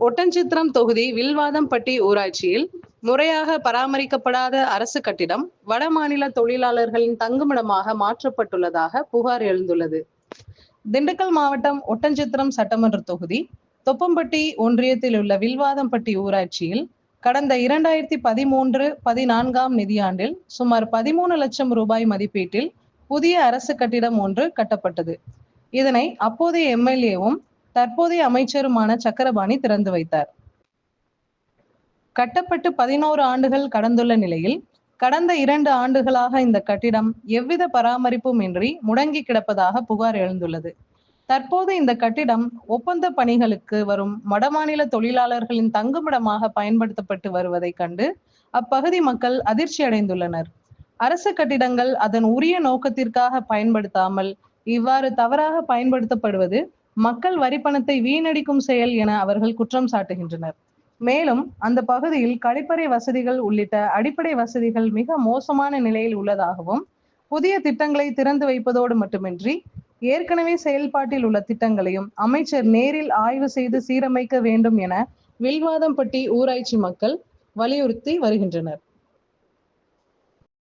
ஒட்டன்சித்திரம் தொகுதி வில்வாதம்பட்டி ஊராட்சியில் முறையாக பராமரிக்கப்படாத அரசு கட்டிடம் வடமாநில தொழிலாளர்களின் தங்குமிடமாக மாற்றப்பட்டுள்ளதாக புகார் எழுந்துள்ளது. திண்டுக்கல் மாவட்டம் ஒட்டன்சித்திரம் சட்டமன்ற தொகுதி தொப்பம்பட்டி ஒன்றியத்தில் உள்ள வில்வாதம்பட்டி ஊராட்சியில் கடந்த 2013-14 நிதியாண்டில் சுமார் 13 லட்சம் ரூபாய் மதிப்பீட்டில் புதிய அரசு கட்டிடம் ஒன்று கட்டப்பட்டது. இதனை அப்போதைய எம்எல்ஏவும் தற்போதைய அமைச்சருமான சக்கரபாணி திறந்து வைத்தார். கட்டப்பட்டு 11 ஆண்டுகள் கடந்துள்ள நிலையில் கடந்த 2 ஆண்டுகளாக இந்த கட்டிடம் எவ்வித பராமரிப்பும் இன்றி முடங்கி கிடப்பதாக புகார் எழுந்துள்ளது. தற்போது இந்த கட்டிடம் ஒப்பந்த பணிகளுக்கு வரும் வடமாநில தொழிலாளர்களின் தங்குமிடமாக பயன்படுத்தப்பட்டு வருவதை கண்டு அப்பகுதி மக்கள் அதிர்ச்சி அடைந்துள்ளனர். அரசு கட்டிடங்கள் அதன் உரிய நோக்கத்திற்காக பயன்படுத்தாமல் இவ்வாறு தவறாக பயன்படுத்தப்படுவது மக்கள் வரிப்பணத்தை வீணடிக்கும் செயல் என அவர்கள் குற்றம் சாட்டுகின்றனர். மேலும் அந்த பகுதியில் கழிப்பறை வசதிகள் உள்ளிட்ட அடிப்படை வசதிகள் மிக மோசமான நிலையில் உள்ளதாகவும், புதிய திட்டங்களை திறந்து வைப்பதோடு மட்டுமின்றி ஏற்கனவே செயல்பாட்டில் உள்ள திட்டங்களையும் அமைச்சர் நேரில் ஆய்வு செய்து சீரமைக்க வேண்டும் என வில்வாதம்பட்டி ஊராட்சி மக்கள் வலியுறுத்தி வருகின்றனர்.